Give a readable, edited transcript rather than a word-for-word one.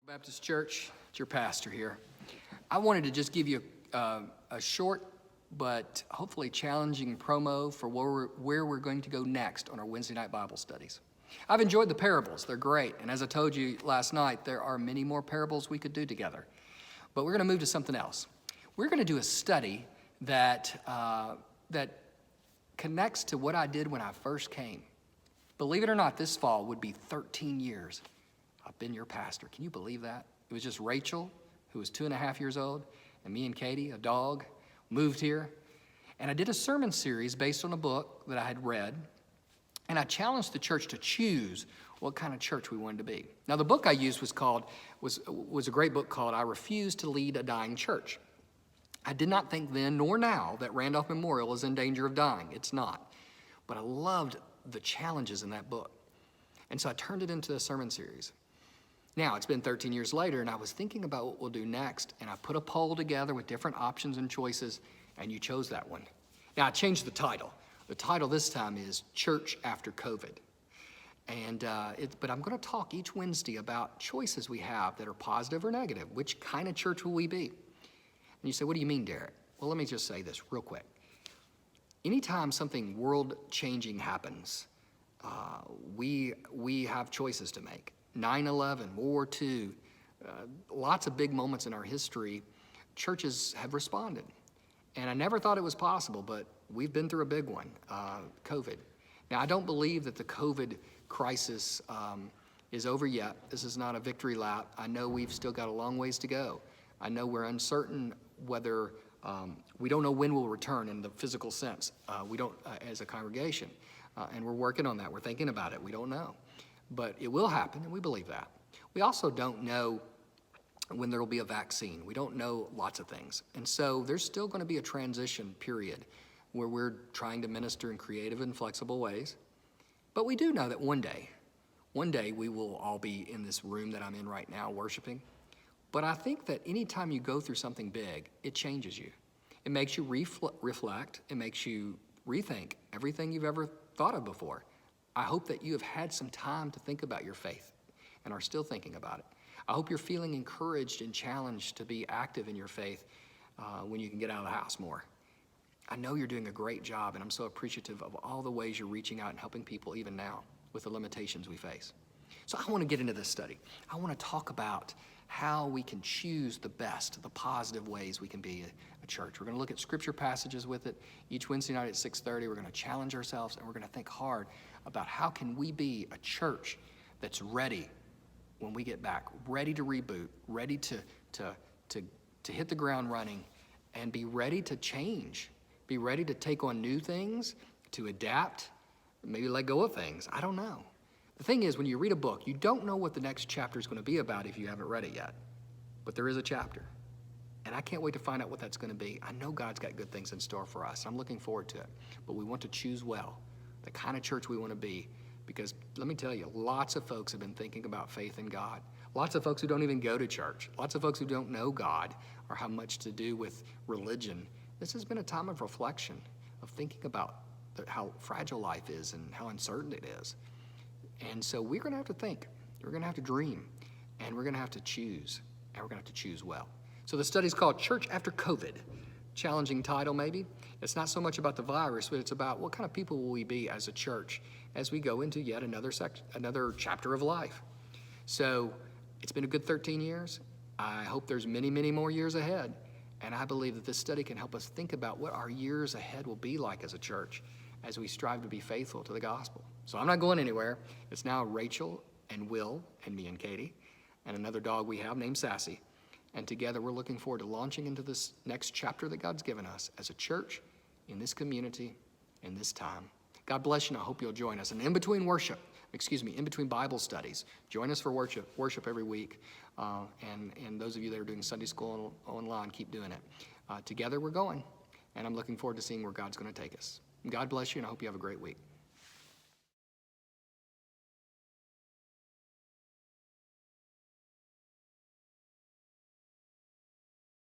Baptist Church, it's your pastor here. I wanted to just give you a short but hopefully challenging promo for where we're going to go next on our Wednesday night Bible studies. I've enjoyed the parables. They're great. And as I told you last night, there are many more parables we could do together. But we're going to move to something else. We're going to do a study that connects to what I did when I first came. Believe it or not, this fall would be 13 years I've been your pastor. Can you believe that? It was just Rachel, who was 2.5 years old, and me and Katie, a dog, moved here. And I did a sermon series based on a book that I had read, and I challenged the church to choose what kind of church we wanted to be. Now, the book I used was a great book called I Refuse to Lead a Dying Church. I did not think then nor now that Randolph Memorial is in danger of dying. It's not. But I loved the challenges in that book. And so I turned it into a sermon series. Now, it's been 13 years later, and I was thinking about what we'll do next, and I put a poll together with different options and choices, and you chose that one. Now, I changed the title. The title this time is Church After COVID. But I'm going to talk each Wednesday about choices we have that are positive or negative. Which kind of church will we be? And you say, what do you mean, Derek? Well, let me just say this real quick. Anytime something world-changing happens, we have choices to make. 9/11, World War II, lots of big moments in our history, churches have responded. And I never thought it was possible, but we've been through a big one, COVID. Now, I don't believe that the COVID crisis is over yet. This is not a victory lap. I know we've still got a long ways to go. I know we're uncertain whether, we don't know when we'll return in the physical sense. We don't, as a congregation, and we're working on that. We're thinking about it. We don't know. But it will happen, and we believe that. We also don't know when there will be a vaccine. We don't know lots of things. And so there's still going to be a transition period where we're trying to minister in creative and flexible ways. But we do know that one day we will all be in this room that I'm in right now worshiping. But I think that anytime you go through something big, it changes you. It makes you reflect. It makes you rethink everything you've ever thought of before. I hope that you have had some time to think about your faith and are still thinking about it. I hope you're feeling encouraged and challenged to be active in your faith when you can get out of the house more. I know you're doing a great job, and I'm so appreciative of all the ways you're reaching out and helping people even now with the limitations we face. So I want to get into this study. I want to talk about how we can choose the best, the positive ways we can be a church. We're going to look at scripture passages with it. Each Wednesday night at 6:30, we're going to challenge ourselves, and we're going to think hard about how can we be a church that's ready when we get back, ready to reboot, ready to hit the ground running, and be ready to change, be ready to take on new things, to adapt, maybe let go of things. I don't know. The thing is, when you read a book, you don't know what the next chapter is going to be about if you haven't read it yet. But there is a chapter. And I can't wait to find out what that's going to be. I know God's got good things in store for us. I'm looking forward to it. But we want to choose well the kind of church we want to be. Because let me tell you, lots of folks have been thinking about faith in God. Lots of folks who don't even go to church. Lots of folks who don't know God or have much to do with religion. This has been a time of reflection, of thinking about how fragile life is and how uncertain it is. And so we're going to have to think. We're going to have to dream. And we're going to have to choose. And we're going to have to choose well. So the study's called Church After COVID. Challenging title, maybe. It's not so much about the virus, but it's about what kind of people will we be as a church as we go into yet another chapter of life. So it's been a good 13 years. I hope there's many, many more years ahead. And I believe that this study can help us think about what our years ahead will be like as a church as we strive to be faithful to the gospel. So I'm not going anywhere. It's now Rachel and Will and me and Katie and another dog we have named Sassy. And together we're looking forward to launching into this next chapter that God's given us as a church, in this community, in this time. God bless you, and I hope you'll join us. And in between Bible studies, join us for worship every week. And those of you that are doing Sunday school online, keep doing it. Together we're going, and I'm looking forward to seeing where God's going to take us. God bless you, and I hope you have a great week.